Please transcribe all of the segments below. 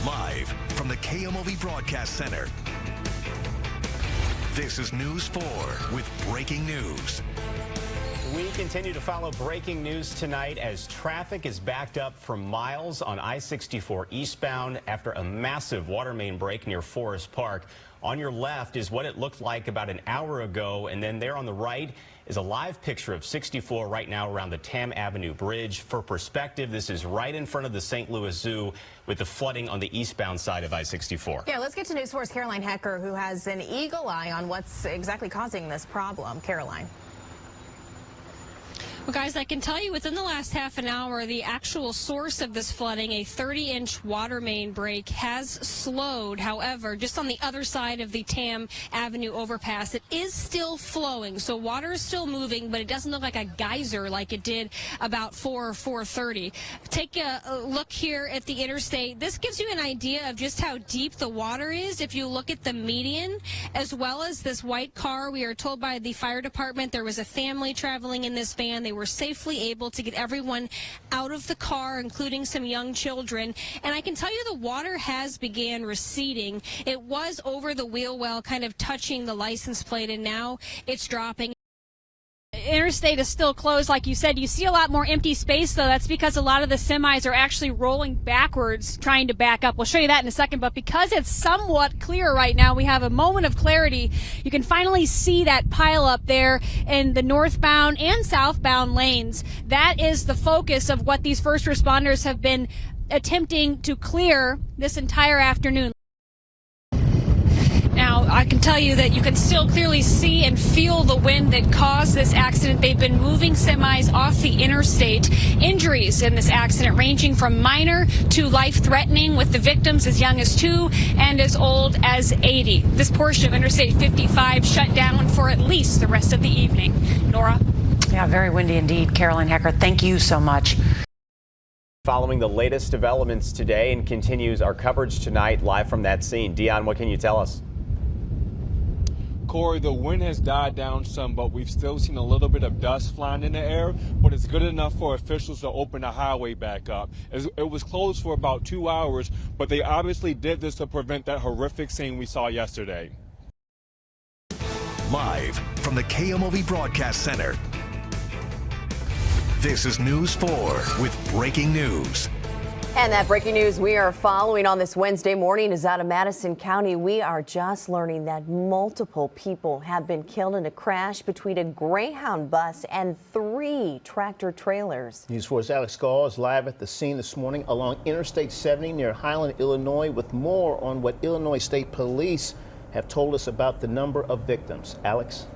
Live from the Kmov Broadcast Center. This is News 4 with breaking news. We continue to follow breaking news tonight as traffic is backed up for miles on I-64 eastbound after a massive water main break near Forest Park. On your left is what it looked like about an hour ago, and then there on the right is a live picture of 64 right now around the Tam Avenue Bridge. For perspective, this is right in front of the St. Louis Zoo with the flooding on the eastbound side of I-64. Yeah, let's get to News 4's Caroline Hecker, who has an eagle eye on what's exactly causing this problem. Caroline. Well, guys, I can tell you within the last half an hour, the actual source of this flooding, a 30-inch water main break, has slowed. However, just on the other side of the Tam Avenue overpass, it is still flowing. So water is still moving, but it doesn't look like a geyser like it did about 4:30. Take a look here at the interstate. This gives you an idea of just how deep the water is. If you look at the median, as well as this white car, we are told by the fire department there was a family traveling in this van. They were safely able to get everyone out of the car, including some young children. And I can tell you the water has began receding. It was over the wheel well, kind of touching the license plate, and now it's dropping. Interstate is still closed, like you said. You see a lot more empty space, though. That's because a lot of the semis are actually rolling backwards, trying to back up. We'll show you that in a second, but because it's somewhat clear right now, we have a moment of clarity. You can finally see that pile up there in the northbound and southbound lanes. That is the focus of what these first responders have been attempting to clear this entire afternoon. Now, I can tell you that you can still clearly see and feel the wind that caused this accident. They've been moving semis off the interstate. Injuries in this accident ranging from minor to life-threatening, with the victims as young as 2 and as old as 80. This portion of Interstate 55 shut down for at least the rest of the evening. Nora? Yeah, very windy indeed. Caroline Hecker, thank you so much. Following the latest developments today and continues our coverage tonight live from that scene. Dion, what can you tell us? Corey, the wind has died down some, but we've still seen a little bit of dust flying in the air, but it's good enough for officials to open the highway back up. It was closed for about 2 hours, but they obviously did this to prevent that horrific scene we saw yesterday. Live from the Kmov Broadcast Center. This is News 4 with breaking news. And that breaking news we are following on this Wednesday morning is out of Madison County. We are just learning that multiple people have been killed in a crash between a Greyhound bus and 3 tractor trailers. News 4's Alex Gall is live at the scene this morning along Interstate 70 near Highland, Illinois, with more on what Illinois State Police have told us about the number of victims. Alex?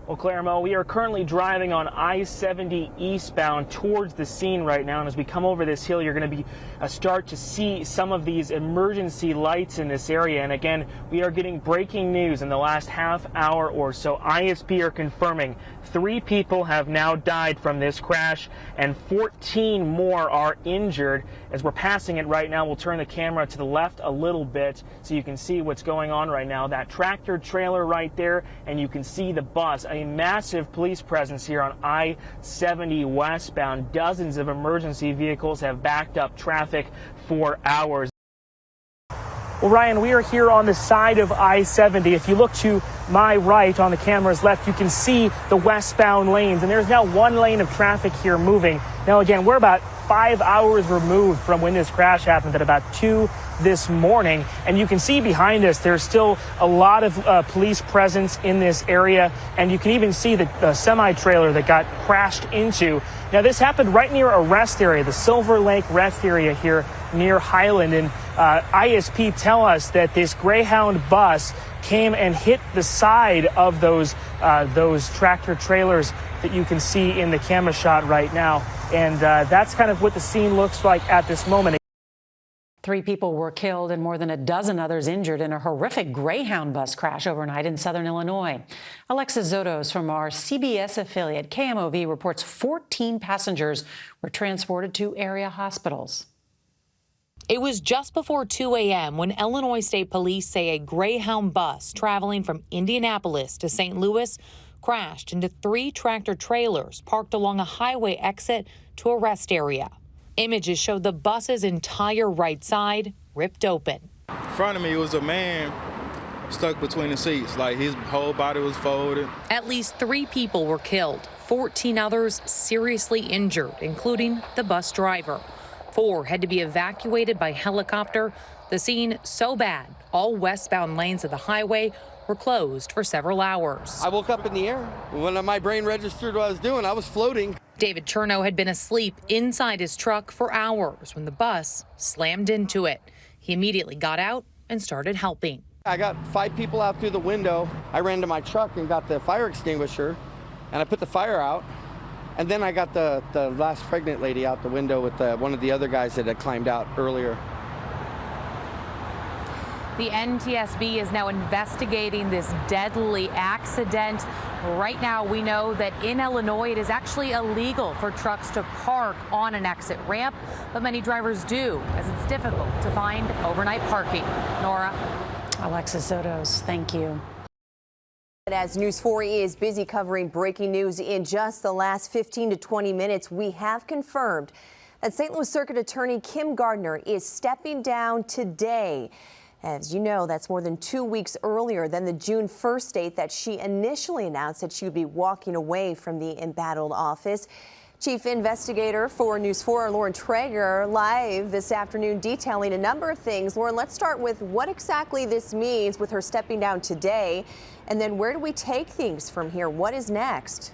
Well, Claremont, we are currently driving on I-70 eastbound towards the scene right now, and as we come over this hill, you're going to be start to see some of these emergency lights in this area. And again, we are getting breaking news in the last half hour or so. ISP are confirming 3 people have now died from this crash, and 14 more are injured. As we're passing it right now, we'll turn the camera to the left a little bit so you can see what's going on right now. That tractor trailer right there, and you can see the bus. A massive police presence here on I-70 westbound. Dozens of emergency vehicles have backed up traffic for hours. Well, Ryan, we are here on the side of I-70. If you look to my right on the camera's left, you can see the westbound lanes, and there's now 1 lane of traffic here moving. Now, again, we're about 5 hours removed from when this crash happened at about 2 this morning, and you can see behind us there's still a lot of police presence in this area, and you can even see the semi-trailer that got crashed into. Now, this happened right near a rest area, the Silver Lake rest area here near Highland, and ISP tell us that this Greyhound bus came and hit the side of those tractor trailers that you can see in the camera shot right now, and that's kind of what the scene looks like at this moment. 3 people were killed and more than a dozen others injured in a horrific Greyhound bus crash overnight in southern Illinois. Alexis Zotos from our CBS affiliate KMOV reports 14 passengers were transported to area hospitals. It was just before 2 a.m. when Illinois State Police say a Greyhound bus traveling from Indianapolis to St. Louis crashed into 3 tractor trailers parked along a highway exit to a rest area. Images show the bus's entire right side ripped open. In front of me was a man stuck between the seats, like his whole body was folded. At least 3 people were killed, 14 others seriously injured, including the bus driver. 4 had to be evacuated by helicopter. The scene so bad, all westbound lanes of the highway were closed for several hours. I woke up in the air. When my brain registered what I was doing, I was floating. David Chernow had been asleep inside his truck for hours when the bus slammed into it. He immediately got out and started helping. I got 5 people out through the window. I ran to my truck and got the fire extinguisher, and I put the fire out. And then I got the last pregnant lady out the window with one of the other guys that had climbed out earlier. The NTSB is now investigating this deadly accident. Right now, we know that in Illinois, it is actually illegal for trucks to park on an exit ramp, but many drivers do, as it's difficult to find overnight parking. Nora. Alexis Zotos, thank you. As News 4 is busy covering breaking news in just the last 15 to 20 minutes, we have confirmed that St. Louis Circuit Attorney Kim Gardner is stepping down today. As you know, that's more than 2 weeks earlier than the June 1st date that she initially announced that she would be walking away from the embattled office. Chief Investigator for News 4, Lauren Traeger, live this afternoon detailing a number of things. Lauren, let's start with what exactly this means with her stepping down today, and then where do we take things from here? What is next?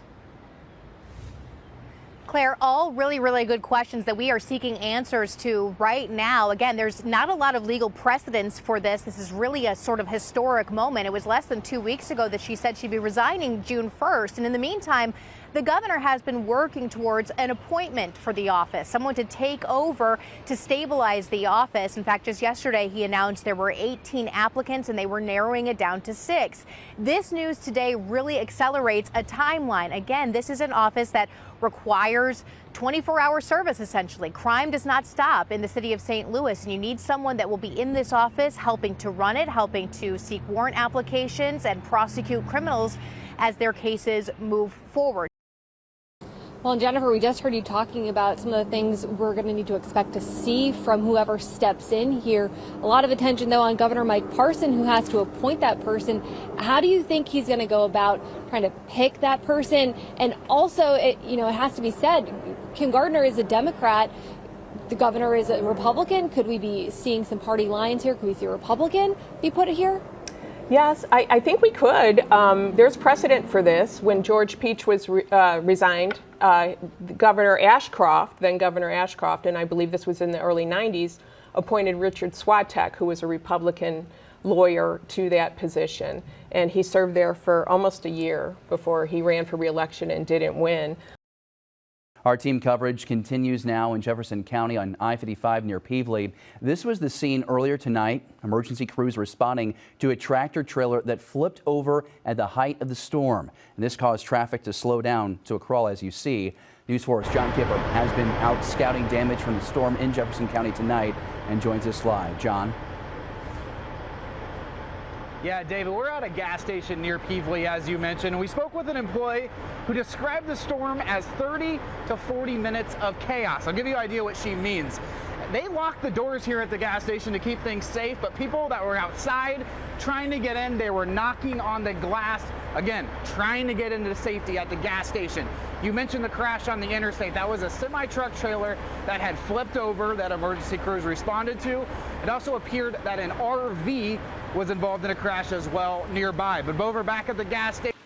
Claire, all really good questions that we are seeking answers to right now. Again, there's not a lot of legal precedence for this. This is really a sort of historic moment. It was less than 2 weeks ago that she said she'd be resigning June 1st. And in the meantime, the governor has been working towards an appointment for the office, someone to take over to stabilize the office. In fact, just yesterday, he announced there were 18 applicants and they were narrowing it down to 6. This news today really accelerates a timeline. Again, this is an office that requires 24-hour service, essentially. Crime does not stop in the city of St. Louis, and you need someone that will be in this office helping to run it, helping to seek warrant applications and prosecute criminals as their cases move forward. Well, and Jennifer, we just heard you talking about some of the things we're going to need to expect to see from whoever steps in here. A lot of attention, though, on Governor Mike Parson, who has to appoint that person. How do you think he's going to go about trying to pick that person? And also, it has to be said, Kim Gardner is a Democrat. The governor is a Republican. Could we be seeing some party lines here? Could we see a Republican be put here? Yes, I think we could. There's precedent for this. When George Peach was resigned, Governor Ashcroft, then Governor Ashcroft, and I believe this was in the early 90s, appointed Richard Swatek, who was a Republican lawyer, to that position. And he served there for almost a year before he ran for re-election and didn't win. Our team coverage continues now in Jefferson County on I-55 near Pevely. This was the scene earlier tonight. Emergency crews responding to a tractor trailer that flipped over at the height of the storm. And this caused traffic to slow down to a crawl, as you see. News 4's John Kipper has been out scouting damage from the storm in Jefferson County tonight and joins us live. John. Yeah, David, we're at a gas station near Pevely, as you mentioned, and we spoke with an employee who described the storm as 30 to 40 minutes of chaos. I'll give you an idea what she means. They locked the doors here at the gas station to keep things safe, but people that were outside trying to get in, they were knocking on the glass, again, trying to get into safety at the gas station. You mentioned the crash on the interstate. That was a semi-truck trailer that had flipped over that emergency crews responded to. It also appeared that an RV was involved in a crash as well nearby. But over back at the gas station,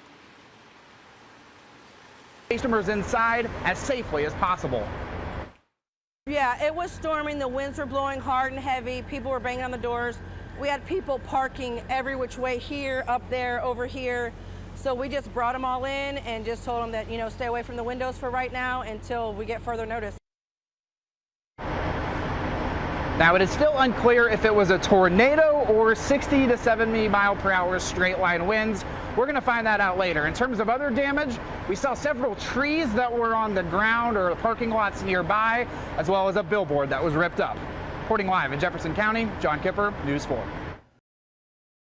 customers inside as safely as possible. Yeah, it was storming. The winds were blowing hard and heavy. People were banging on the doors. We had people parking every which way here, up there, over here. So we just brought them all in and just told them that, stay away from the windows for right now until we get further notice. Now, it is still unclear if it was a tornado or 60 to 70 mile per hour straight line winds. We're going to find that out later. In terms of other damage, we saw several trees that were on the ground or parking lots nearby, as well as a billboard that was ripped up. Reporting live in Jefferson County, John Kipper, News 4.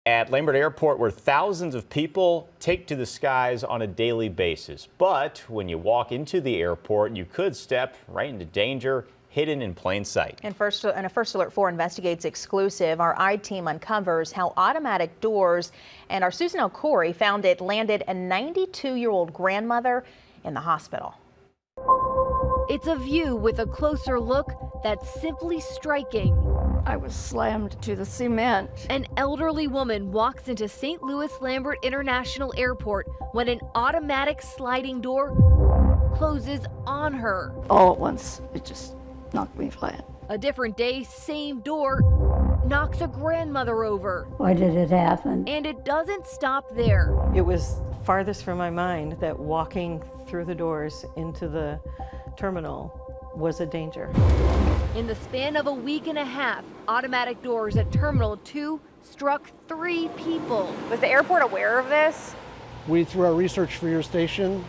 At Lambert Airport, where thousands of people take to the skies on a daily basis. But when you walk into the airport, you could step right into danger hidden in plain sight. And a First Alert 4 Investigates exclusive, our I-team uncovers how automatic doors, and our Susan L. Corey found it landed a 92-year-old grandmother in the hospital. It's a view with a closer look that's simply striking. I was slammed to the cement. An elderly woman walks into St. Louis Lambert International Airport when an automatic sliding door closes on her. All at once, it just knocked me flat. A different day, same door knocks a grandmother over. Why did it happen? And it doesn't stop there. It was farthest from my mind that walking through the doors into the terminal was a danger. In the span of a week and a half, automatic doors at Terminal 2 struck 3 people. Was the airport aware of this? We, through our research for your station,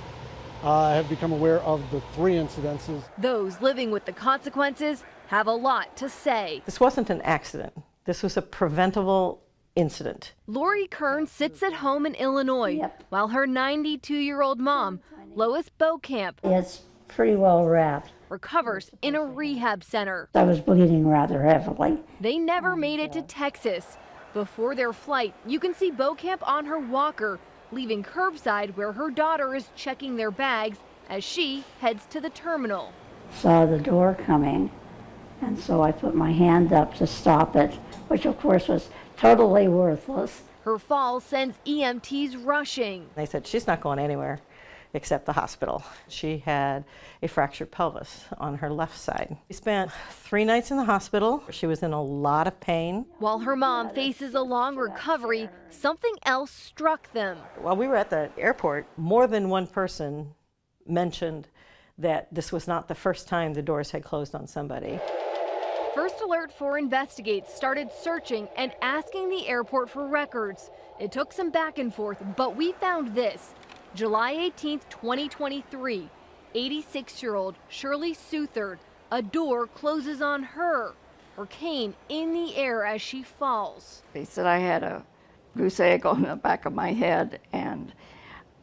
have become aware of the 3 incidences. Those living with the consequences have a lot to say. This wasn't an accident. This was a preventable incident. Lori Kern sits at home in Illinois, while her 92-year-old mom, Lois Beaucamp, It's pretty well wrapped. recovers in a rehab center. I was bleeding rather heavily. They never made it to Texas. Before their flight, you can see Beaucamp on her walker, leaving curbside where her daughter is checking their bags as she heads to the terminal. Saw the door coming, and so I put my hand up to stop it, which of course was totally worthless. Her fall sends EMTs rushing. They said she's not going anywhere except the hospital. She had a fractured pelvis on her left side. She spent 3 nights in the hospital. She was in a lot of pain. While her mom faces a long recovery, something else struck them. While we were at the airport, more than one person mentioned that this was not the first time the doors had closed on somebody. First Alert 4 Investigates started searching and asking the airport for records. It took some back and forth, but we found this. July 18th, 2023, 86-year-old Shirley Southard, a door closes on her, her cane in the air as she falls. They said I had a goose egg on the back of my head, and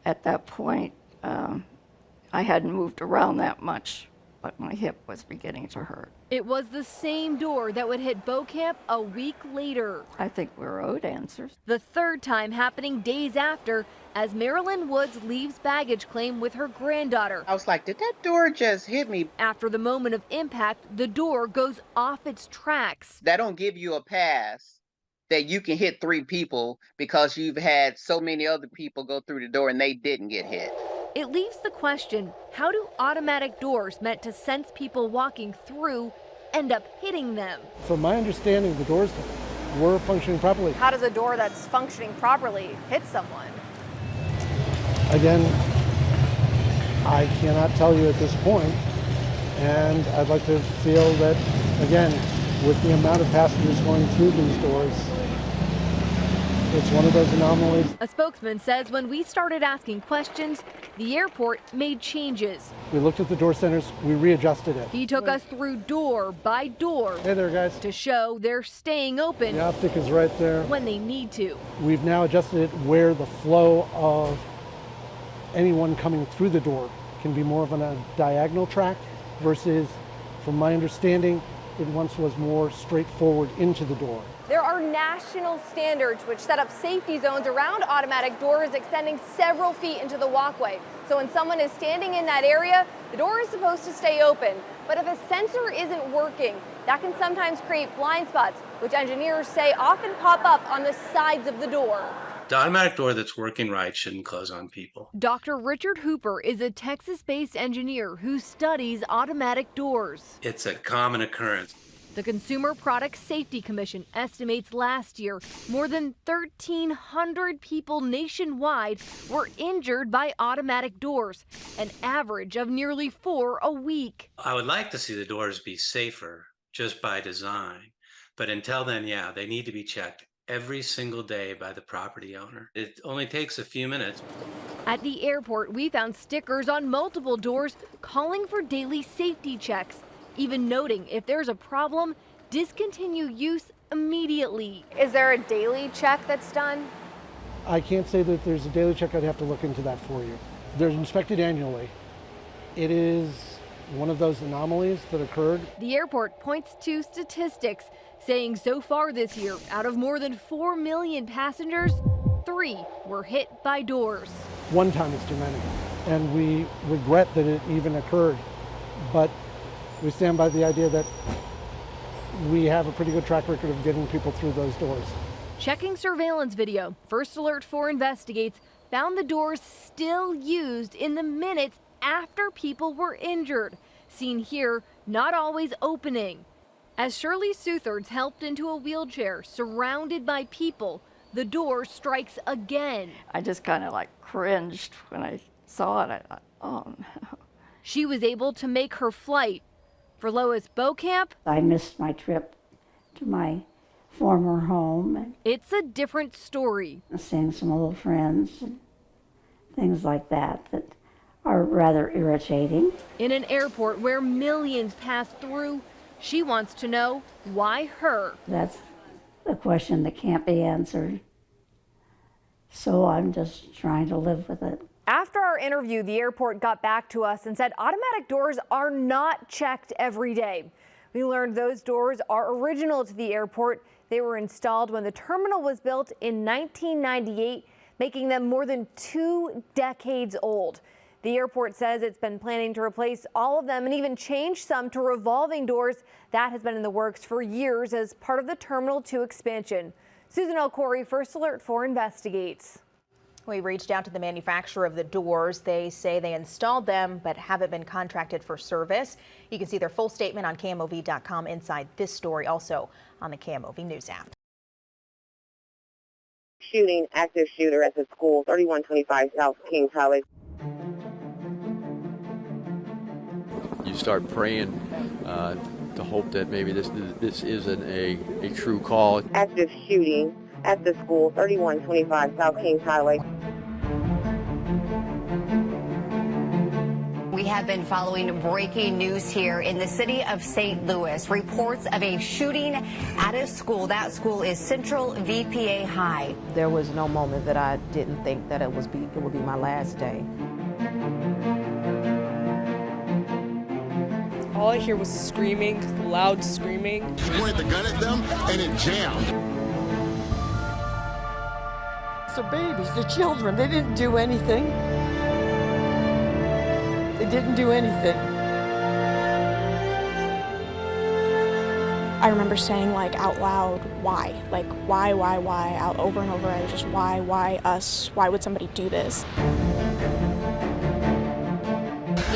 at that point, I hadn't moved around that much, but my hip was beginning to hurt. It was the same door that would hit Beaucamp a week later. I think we're owed answers. The third time happening days after, as Marilyn Woods leaves baggage claim with her granddaughter. I was like, did that door just hit me? After the moment of impact, the door goes off its tracks. That don't give you a pass that you can hit 3 people because you've had so many other people go through the door and they didn't get hit. It leaves the question, how do automatic doors meant to sense people walking through end up hitting them? From my understanding, the doors were functioning properly. How does a door that's functioning properly hit someone? Again, I cannot tell you at this point, and I'd like to feel that, again, with the amount of passengers going through these doors, it's one of those anomalies. A spokesman says when we started asking questions, the airport made changes. We looked at the door centers, we readjusted it. He took us through door by door. Hey there, guys. To show they're staying open. The optic is right there. When they need to. We've now adjusted it where the flow of anyone coming through the door can be more of a diagonal track versus, from my understanding, it once was more straightforward into the door. There are national standards which set up safety zones around automatic doors extending several feet into the walkway. So when someone is standing in that area, the door is supposed to stay open. But if a sensor isn't working, that can sometimes create blind spots, which engineers say often pop up on the sides of the door. The automatic door that's working right shouldn't close on people. Dr. Richard Hooper is a Texas-based engineer who studies automatic doors. It's a common occurrence. The Consumer Product Safety Commission estimates last year more than 1,300 people nationwide were injured by automatic doors, an average of nearly 4 a week. I would like to see the doors be safer just by design, but until then, yeah, they need to be checked every single day by the property owner. It only takes a few minutes. At the airport, we found stickers on multiple doors calling for daily safety checks, even noting if there's a problem, discontinue use immediately. Is there a daily check that's done? I can't say that there's a daily check. I'd have to look into that for you. They're inspected annually. It is one of those anomalies that occurred. The airport points to statistics saying so far this year, out of more than 4 million passengers, 3 were hit by doors. One time is too many, and we regret that it even occurred, but we stand by the idea that we have a pretty good track record of getting people through those doors. Checking surveillance video, First Alert 4 investigates found the doors still used in the minutes after people were injured. Seen here, not always opening. As Shirley Southards helped into a wheelchair, surrounded by people, the door strikes again. I just kind of like cringed when I saw it. I thought, oh no. She was able to make her flight. For Lois Beaucamp, I missed my trip to my former home. It's a different story. Seeing some old friends and things like that are rather irritating. In an airport where millions pass through, she wants to know why her. That's a question that can't be answered. So I'm just trying to live with it. After our interview, the airport got back to us and said automatic doors are not checked every day. We learned those doors are original to the airport. They were installed when the terminal was built in 1998, making them more than 2 decades old. The airport says it's been planning to replace all of them and even change some to revolving doors. That has been in the works for years as part of the Terminal 2 expansion. Susan Corey, First Alert 4 investigates. We reached out to the manufacturer of the doors. They say they installed them but haven't been contracted for service. You can see their full statement on KMOV.com inside this story, also on the KMOV News app. Shooting, active shooter at the school, 3125 South Kings Highway. You start praying to hope that maybe this isn't a true call. Active shooting at the school, 3125 South Kings Highway. We have been following breaking news here in the city of St. Louis. Reports of a shooting at a school. That school is Central VPA High. There was no moment that I didn't think that it would be my last day. All I hear was screaming, loud screaming. He pointed the gun at them and it jammed. The babies, the children, they didn't do anything. They didn't do anything. I remember saying out loud, why? Why? Out over and over. I was just, why us? Why would somebody do this?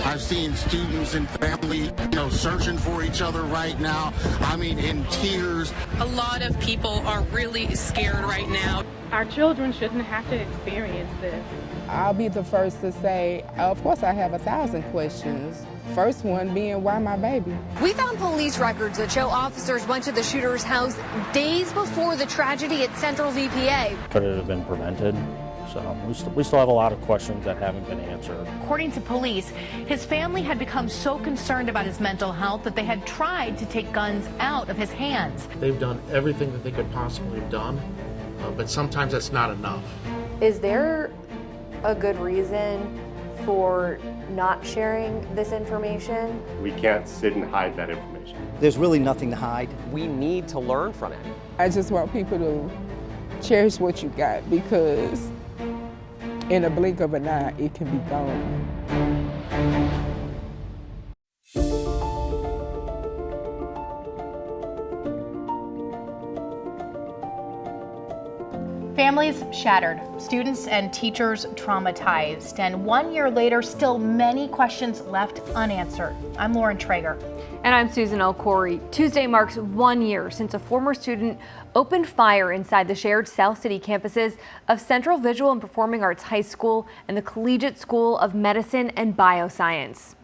I've seen students and family, searching for each other right now. I mean, in tears. A lot of people are really scared right now. Our children shouldn't have to experience this. I'll be the first to say, of course I have 1,000 questions. First one being, why my baby? We found police records that show officers went to the shooter's house days before the tragedy at Central VPA. Could it have been prevented? So we still have a lot of questions that haven't been answered. According to police, his family had become so concerned about his mental health that they had tried to take guns out of his hands. They've done everything that they could possibly have done, but sometimes that's not enough. Is there a good reason for not sharing this information? We can't sit and hide that information. There's really nothing to hide. We need to learn from it. I just want people to cherish what you got, because in a blink of an eye, it can be gone. Families shattered, students and teachers traumatized, and 1 year later, still many questions left unanswered. I'm Lauren Traeger. And I'm Susan Corey. Tuesday marks 1 year since a former student opened fire inside the shared South City campuses of Central Visual and Performing Arts High School and the Collegiate School of Medicine and Bioscience.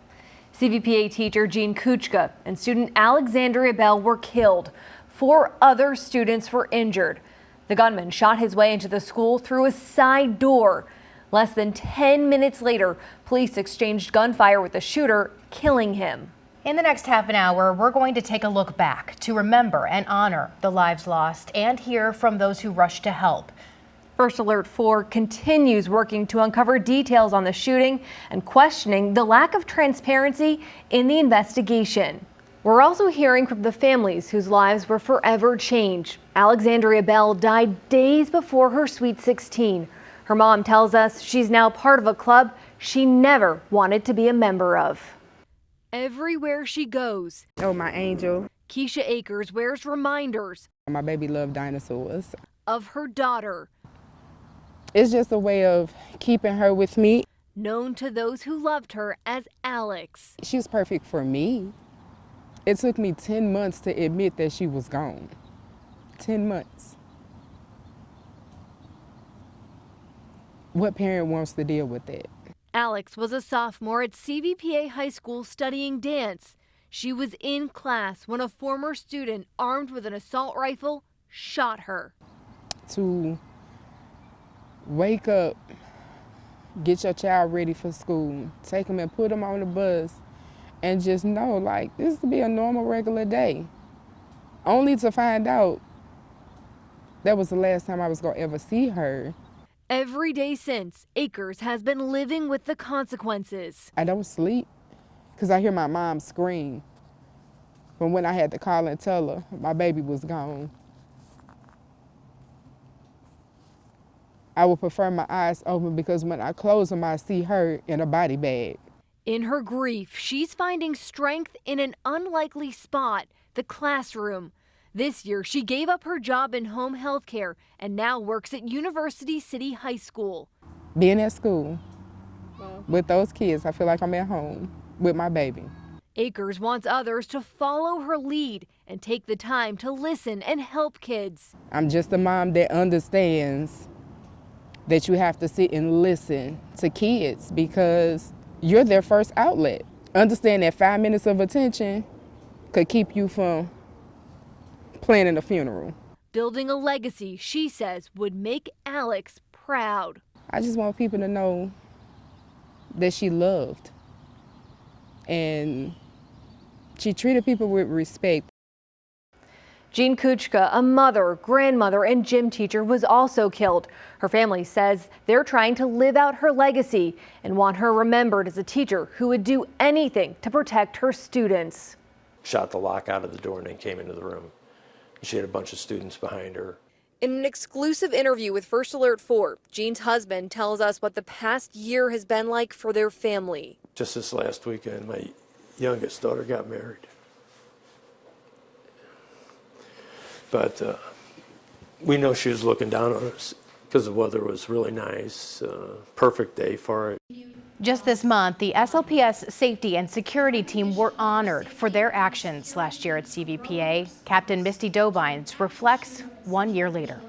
CVPA teacher Jean Kuchka and student Alexandria Bell were killed. 4 other students were injured. The gunman shot his way into the school through a side door. Less than 10 minutes later, police exchanged gunfire with the shooter, killing him. In the next half an hour, we're going to take a look back to remember and honor the lives lost and hear from those who rushed to help. First Alert 4 continues working to uncover details on the shooting and questioning the lack of transparency in the investigation. We're also hearing from the families whose lives were forever changed. Alexandria Bell died days before her Sweet 16. Her mom tells us she's now part of a club she never wanted to be a member of. Everywhere she goes, Oh, my angel. Keisha Akers wears reminders My baby loved dinosaurs. of her daughter, It's just a way of keeping her with me. known to those who loved her as Alex. She was perfect for me. It took me 10 months to admit that she was gone. 10 months. What parent wants to deal with that? Alex was a sophomore at CVPA High School studying dance. She was in class when a former student armed with an assault rifle shot her. To wake up, get your child ready for school, take them and put them on the bus, and just know, like, this will be a normal, regular day. Only to find out that was the last time I was gonna ever see her. Every day since, Akers has been living with the consequences. I don't sleep because I hear my mom scream from when I had to call and tell her my baby was gone. I would prefer my eyes open because when I close them, I see her in a body bag. In her grief, she's finding strength in an unlikely spot, the classroom. This year, she gave up her job in home health care and now works at University City High School. Being at school with those kids, I feel like I'm at home with my baby. Akers wants others to follow her lead and take the time to listen and help kids. I'm just a mom that understands that you have to sit and listen to kids because you're their first outlet. Understand that 5 minutes of attention could keep you from planning a funeral. Building a legacy, she says, would make Alex proud. I just want people to know that she loved and she treated people with respect. Jean Kuchka, a mother, grandmother, and gym teacher, was also killed. Her family says they're trying to live out her legacy and want her remembered as a teacher who would do anything to protect her students. Shot the lock out of the door and then came into the room. She had a bunch of students behind her. In an exclusive interview with First Alert 4, Jean's husband tells us what the past year has been like for their family. Just this last weekend, my youngest daughter got married. But we know she was looking down on us because the weather was really nice, perfect day for it. Just this month, the SLPS safety and security team were honored for their actions last year at CVPA. Captain Misty Dobines reflects 1 year later.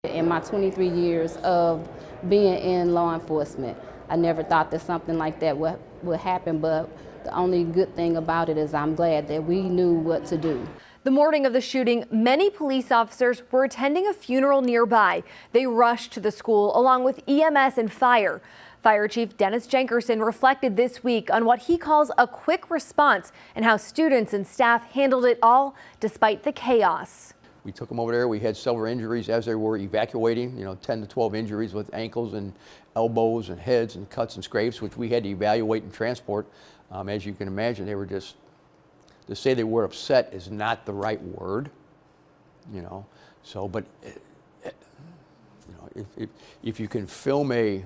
In my 23 years of being in law enforcement, I never thought that something like that would happen, but the only good thing about it is I'm glad that we knew what to do. The morning of the shooting, many police officers were attending a funeral nearby. They rushed to the school along with EMS and fire. Fire Chief Dennis Jenkerson reflected this week on what he calls a quick response and how students and staff handled it all despite the chaos. We took them over there. We had several injuries as they were evacuating, 10 to 12 injuries with ankles and elbows and heads and cuts and scrapes, which we had to evaluate and transport. As you can imagine, they were just, to say they were upset is not the right word, but if you can film a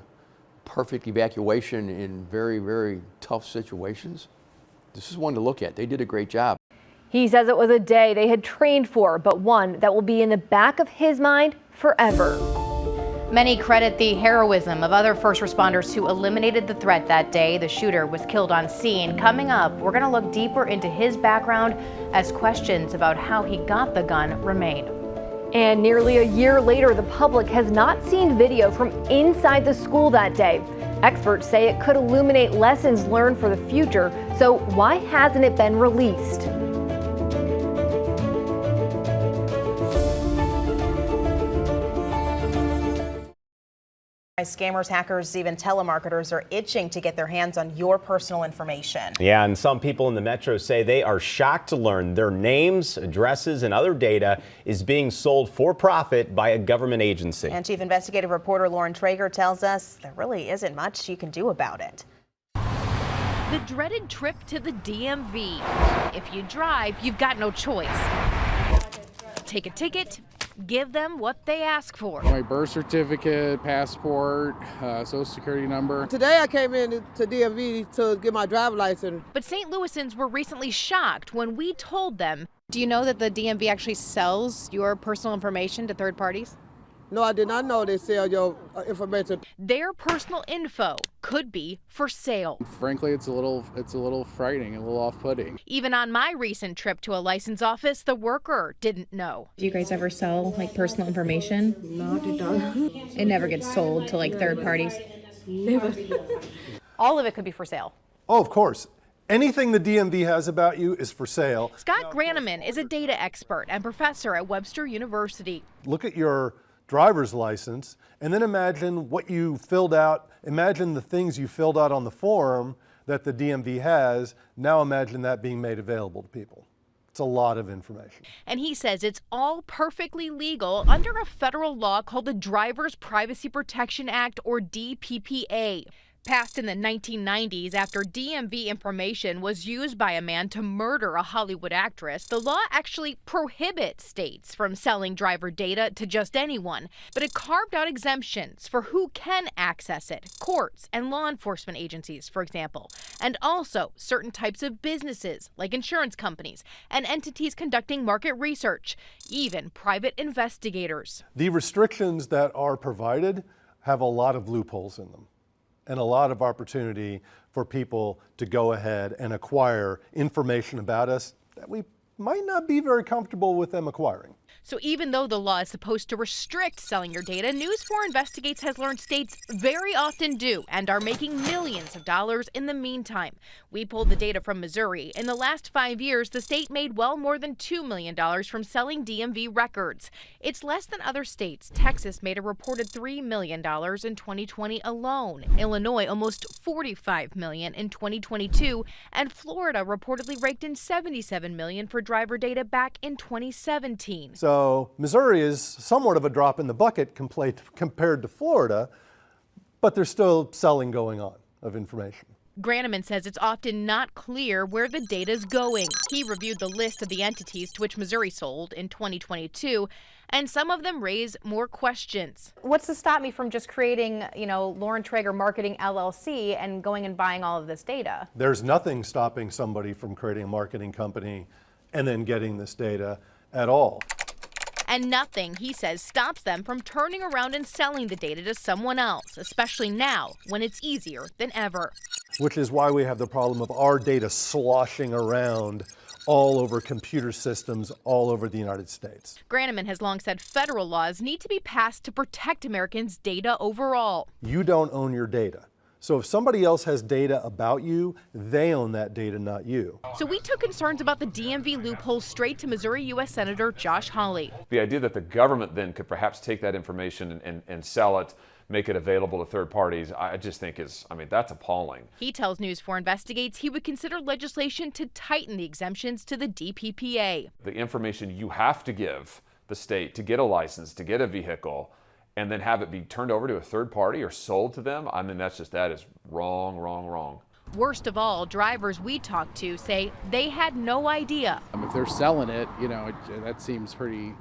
perfect evacuation in very, very tough situations, this is one to look at. They did a great job. He says it was a day they had trained for, but one that will be in the back of his mind forever. Many credit the heroism of other first responders who eliminated the threat that day. The shooter was killed on scene. Coming up, we're going to look deeper into his background as questions about how he got the gun remain. And nearly a year later, the public has not seen video from inside the school that day. Experts say it could illuminate lessons learned for the future. So why hasn't it been released? Scammers, hackers, even telemarketers are itching to get their hands on your personal information. Yeah, and some people in the metro say they are shocked to learn their names, addresses, and other data is being sold for profit by a government agency. And Chief Investigative Reporter Lauren Traeger tells us there really isn't much you can do about it. The dreaded trip to the DMV. If you drive, you've got no choice. Take a ticket, give them what they ask for. My birth certificate, passport, social security number. Today I came in to DMV to get my driver's license. But St. Louisans were recently shocked when we told them. Do you know that the DMV actually sells your personal information to third parties? No, I did not know they sell your information. Their personal info could be for sale. Frankly, it's a little frightening, a little off-putting. Even on my recent trip to a license office, the worker didn't know. Do you guys ever sell like personal information? No, they don't. It never gets sold to like third parties? Never. All of it could be for sale. Oh, of course. Anything the DMV has about you is for sale. Scott Graneman is a data expert and professor at Webster University. Look at your driver's license and then imagine what you filled out. Imagine the things you filled out on the form that the DMV has. Now imagine that being made available to people. It's a lot of information. And he says it's all perfectly legal under a federal law called the Driver's Privacy Protection Act, or DPPA. Passed in the 1990s after DMV information was used by a man to murder a Hollywood actress, the law actually prohibits states from selling driver data to just anyone, but it carved out exemptions for who can access it, courts and law enforcement agencies, for example, and also certain types of businesses like insurance companies and entities conducting market research, even private investigators. The restrictions that are provided have a lot of loopholes in them, and a lot of opportunity for people to go ahead and acquire information about us that we might not be very comfortable with them acquiring. So even though the law is supposed to restrict selling your data, News 4 Investigates has learned states very often do and are making millions of dollars in the meantime. We pulled the data from Missouri. In the last 5 years, the state made well more than $2 million from selling DMV records. It's less than other states. Texas made a reported $3 million in 2020 alone. Illinois almost $45 million in 2022, and Florida reportedly raked in $77 million for driver data back in 2017. So Missouri is somewhat of a drop in the bucket compared to Florida, but there's still selling going on of information. Graneman says it's often not clear where the data's going. He reviewed the list of the entities to which Missouri sold in 2022, and some of them raise more questions. What's to stop me from just creating, Lauren Traeger Marketing LLC and going and buying all of this data? There's nothing stopping somebody from creating a marketing company and then getting this data at all. And nothing, he says, stops them from turning around and selling the data to someone else, especially now when it's easier than ever. Which is why we have the problem of our data sloshing around all over computer systems all over the United States. Graneman has long said federal laws need to be passed to protect Americans' data overall. You don't own your data. So if somebody else has data about you, they own that data, not you. So we took concerns about the DMV loophole straight to Missouri U.S. Senator Josh Hawley. The idea that the government then could perhaps take that information and sell it, make it available to third parties, I just think that's appalling. He tells News 4 Investigates he would consider legislation to tighten the exemptions to the DPPA. The information you have to give the state to get a license, to get a vehicle, and then have it be turned over to a third party or sold to them, that is wrong, wrong, wrong. Worst of all, drivers we talked to say they had no idea. If they're selling it, that seems pretty,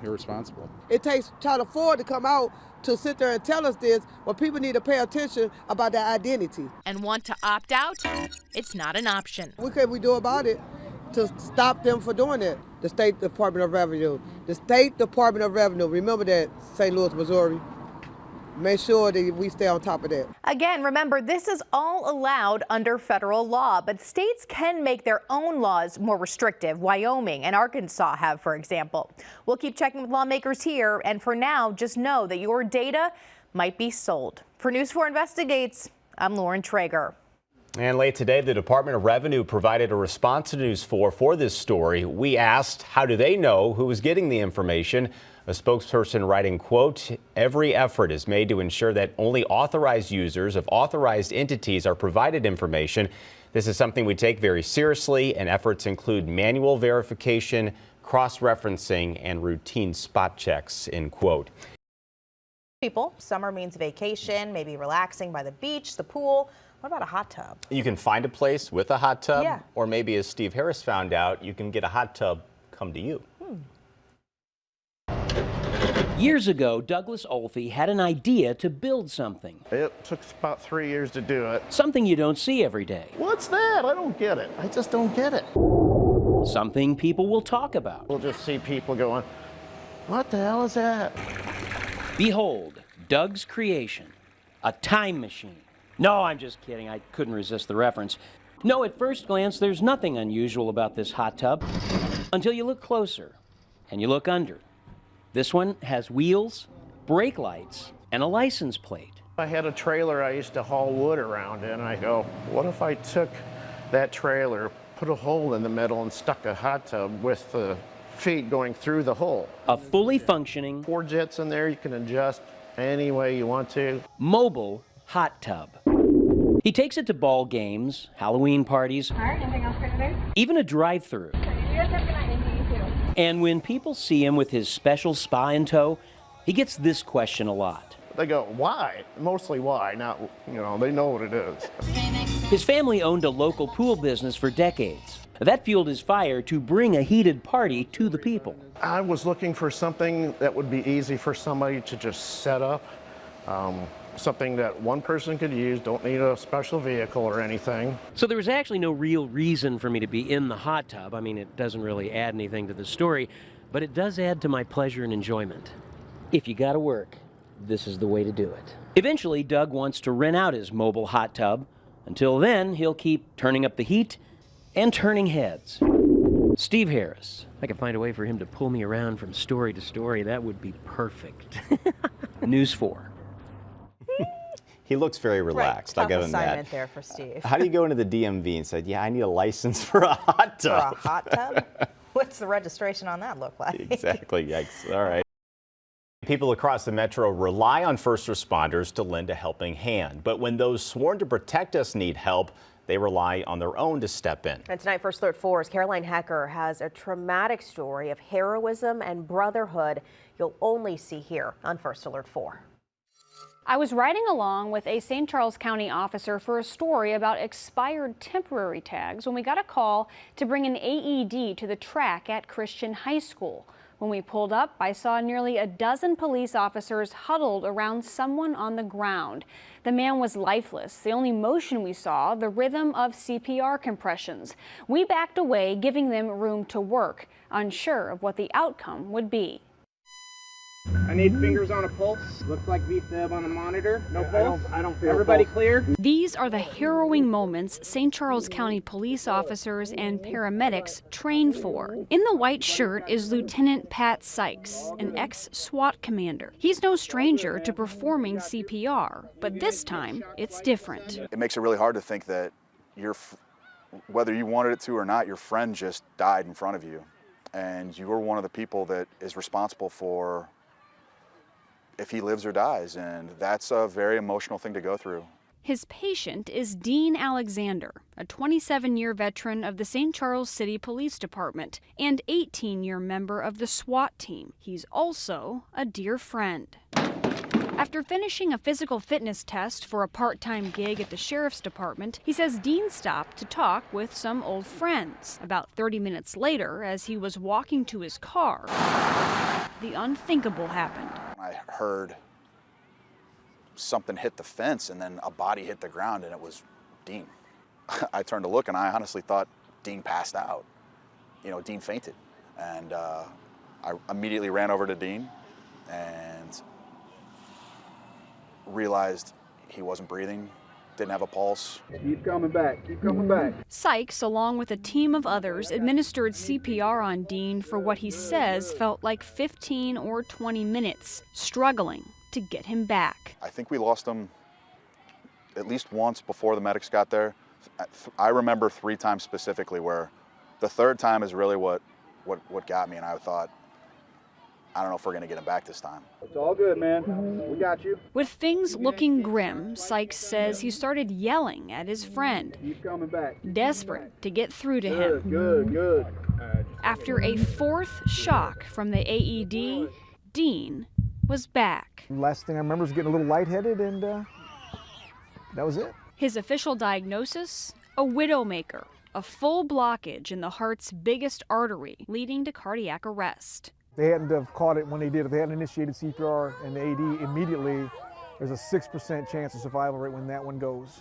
irresponsible. It takes Channel 4 to come out to sit there and tell us this, but people need to pay attention about their identity. And want to opt out? It's not an option. What can we do about it to stop them from doing it? The State Department of Revenue. The State Department of Revenue. Remember that, St. Louis, Missouri. Make sure that we stay on top of that. Again, remember, this is all allowed under federal law, but states can make their own laws more restrictive. Wyoming and Arkansas have, for example. We'll keep checking with lawmakers here, and for now, just know that your data might be sold. For News 4 Investigates, I'm Lauren Traeger. And late today, the Department of Revenue provided a response to News 4 for this story. We asked, how do they know who was getting the information? A spokesperson writing, quote, every effort is made to ensure that only authorized users of authorized entities are provided information. This is something we take very seriously, and efforts include manual verification, cross-referencing, and routine spot checks, end quote. People, summer means vacation, maybe relaxing by the beach, the pool. What about a hot tub? You can find a place with a hot tub, Yeah. or maybe, as Steve Harris found out, you can get a hot tub come to you. Years ago, Douglas Olfey had an idea to build something. It took about 3 years to do it. Something you don't see every day. What's that? I don't get it. I just don't get it. Something people will talk about. We'll just see people going, what the hell is that? Behold, Doug's creation, a time machine. No, I'm just kidding. I couldn't resist the reference. No, at first glance, there's nothing unusual about this hot tub until you look closer and you look under. This one has wheels, brake lights, and a license plate. I had a trailer I used to haul wood around in, and I go, what if I took that trailer, put a hole in the middle, and stuck a hot tub with the feet going through the hole? A fully functioning 4 jets in there, you can adjust any way you want to. Mobile hot tub. He takes it to ball games, Halloween parties, even a drive-through. And when people see him with his special spa in tow, he gets this question a lot. They go, why? Mostly why, not, they know what it is. His family owned a local pool business for decades. That fueled his fire to bring a heated party to the people. I was looking for something that would be easy for somebody to just set up. Something that one person could use, don't need a special vehicle or anything. So there was actually no real reason for me to be in the hot tub. I mean, it doesn't really add anything to the story, but it does add to my pleasure and enjoyment. If you gotta work, this is the way to do it. Eventually, Doug wants to rent out his mobile hot tub. Until then, he'll keep turning up the heat and turning heads. Steve Harris. If I could find a way for him to pull me around from story to story, that would be perfect. News 4. He looks very relaxed. Right. I'll give Tough him that. assignment there for Steve. How do you go into the DMV and say, yeah, I need a license for a hot tub? For a hot tub? What's the registration on that look like? Exactly. Yikes. All right. People across the metro rely on first responders to lend a helping hand. But when those sworn to protect us need help, they rely on their own to step in. And tonight, First Alert 4's Caroline Hecker has a traumatic story of heroism and brotherhood you'll only see here on First Alert 4. I was riding along with a St. Charles County officer for a story about expired temporary tags when we got a call to bring an AED to the track at Christian High School. When we pulled up, I saw nearly a dozen police officers huddled around someone on the ground. The man was lifeless. The only motion we saw, the rhythm of CPR compressions. We backed away, giving them room to work, unsure of what the outcome would be. I need fingers on a pulse. Looks like VFib on the monitor. No pulse. I don't feel everybody pulse. Clear? These are the harrowing moments St. Charles County police officers and paramedics train for. In the white shirt is Lieutenant Pat Sykes, an ex-SWAT commander. He's no stranger to performing CPR, but this time it's different. It makes it really hard to think that whether you wanted it to or not, your friend just died in front of you, and you were one of the people that is responsible for if he lives or dies, and that's a very emotional thing to go through. His patient is Dean Alexander, a 27-year veteran of the St. Charles City Police Department and 18-year member of the SWAT team. He's also a dear friend. After finishing a physical fitness test for a part-time gig at the Sheriff's Department, he says Dean stopped to talk with some old friends. About 30 minutes later, as he was walking to his car, the unthinkable happened. I heard something hit the fence and then a body hit the ground, and it was Dean. I turned to look, and I honestly thought Dean passed out. Dean fainted. And I immediately ran over to Dean and realized he wasn't breathing, didn't have a pulse. Keep coming back, keep coming back. Sykes, along with a team of others, administered CPR on Dean for what he says felt like 15 or 20 minutes, struggling to get him back. I think we lost him at least once before the medics got there, I remember 3 times specifically where the third time is really what got me, and I thought, I don't know if we're going to get him back this time. It's all good, man. We got you. With things looking grim, Sykes says he started yelling at his friend, He's coming back. desperate to get through to him. Good. After a 4th shock from the AED, Dean was back. Last thing I remember is getting a little lightheaded, and that was it. His official diagnosis? A widowmaker, a full blockage in the heart's biggest artery, leading to cardiac arrest. They hadn't have caught it when they did. If they hadn't initiated CPR and the AD immediately, there's a 6% chance of survival rate when that one goes.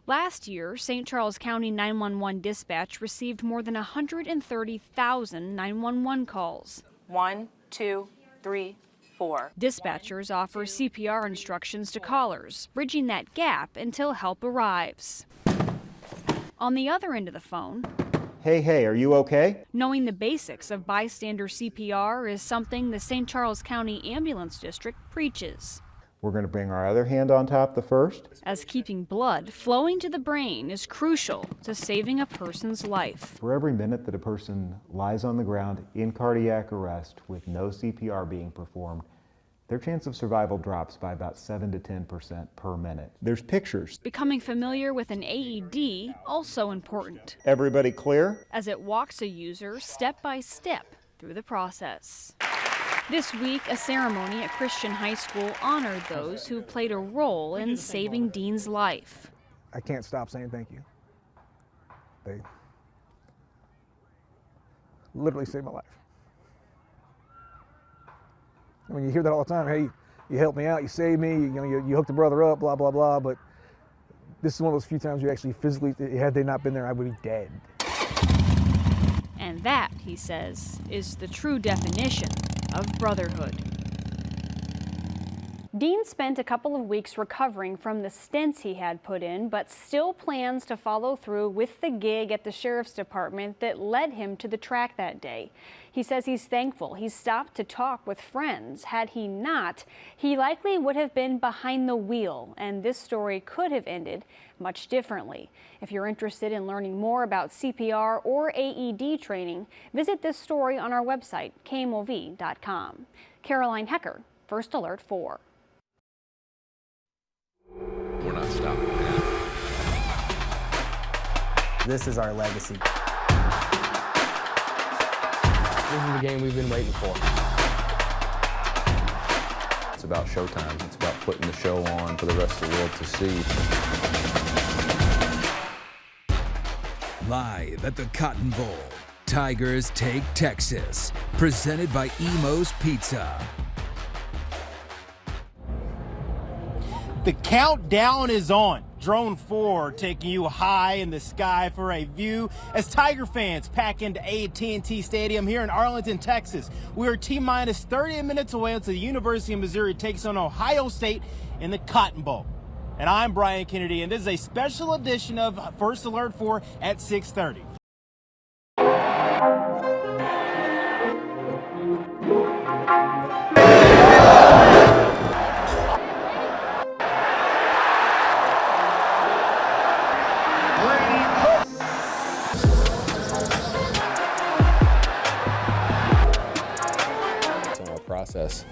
Last year, St. Charles County 911 dispatch received more than 130,000 911 calls. 1, 2, 3, 4. Dispatchers offer CPR instructions to callers, bridging that gap until help arrives. On the other end of the phone, Hey, are you okay? knowing the basics of bystander CPR is something the St. Charles County Ambulance District preaches, We're going to bring our other hand on top the first. as keeping blood flowing to the brain is crucial to saving a person's life. For every minute that a person lies on the ground in cardiac arrest with no CPR being performed, their chance of survival drops by about 7 to 10% per minute. There's pictures. Becoming familiar with an AED also important, Everybody clear? as it walks a user step by step through the process. This week, a ceremony at Christian High School honored those who played a role in saving Dean's life. I can't stop saying thank you. They literally saved my life. I mean, you hear that all the time. Hey, you helped me out, you saved me, you hooked a brother up, blah, blah, blah. But this is one of those few times you actually physically, had they not been there, I would be dead. And that, he says, is the true definition of brotherhood. Dean spent a couple of weeks recovering from the stents he had put in, but still plans to follow through with the gig at the Sheriff's Department that led him to the track that day. He says he's thankful he stopped to talk with friends. Had he not, he likely would have been behind the wheel, and this story could have ended much differently. If you're interested in learning more about CPR or AED training, visit this story on our website, kmov.com. Caroline Hecker, First Alert 4. We're not stopping. This is our legacy. This is the game we've been waiting for. It's about showtime. It's about putting the show on for the rest of the world to see. Live at the Cotton Bowl, Tigers take Texas. Presented by Emo's Pizza. The countdown is on. Drone 4 taking you high in the sky for a view as Tiger fans pack into AT&T Stadium here in Arlington, Texas. We are T-minus 30 minutes away until the University of Missouri takes on Ohio State in the Cotton Bowl. And I'm Brian Kennedy, and this is a special edition of First Alert 4 at 6:30. Process.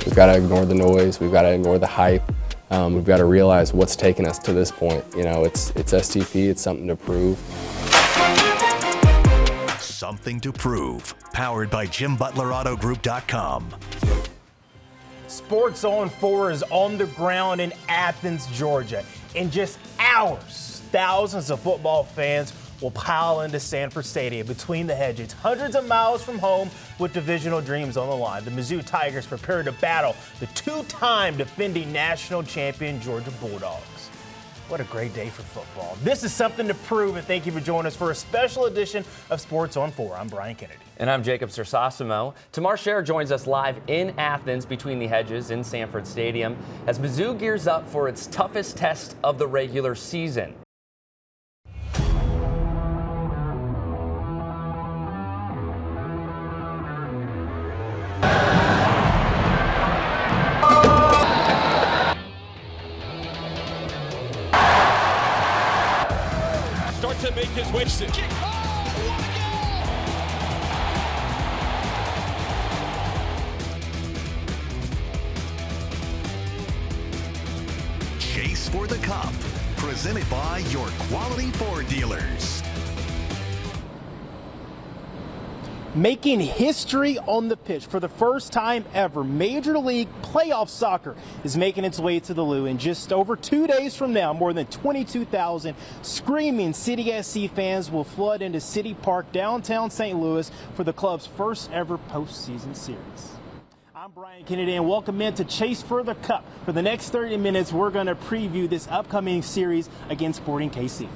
We've got to ignore the noise. We've got to ignore the hype. We've got to realize what's taken us to this point. You know, it's STP. It's something to prove. Something to prove. Powered by JimButlerAutoGroup.com. Sports on 4 is on the ground in Athens, Georgia. In just hours, thousands of football fans will pile into Sanford Stadium between the hedges, hundreds of miles from home with divisional dreams on the line. The Mizzou Tigers prepare to battle the two-time defending national champion Georgia Bulldogs. What a great day for football. This is something to prove, and thank you for joining us for a special edition of Sports on 4. I'm Brian Kennedy. And I'm Jacob Sersasimo. Tamar Scher joins us live in Athens between the hedges in Sanford Stadium as Mizzou gears up for its toughest test of the regular season. start to make his way. Kick. Chase for the Cup, presented by your quality Ford dealers. Making history on the pitch for the first time ever, Major League Playoff Soccer is making its way to the Lou. In just over 2 days from now, more than 22,000 screaming City SC fans will flood into City Park, downtown St. Louis, for the club's first ever postseason series. I'm Brian Kennedy, and welcome in to Chase for the Cup. For the next 30 minutes, we're going to preview this upcoming series against Sporting KC.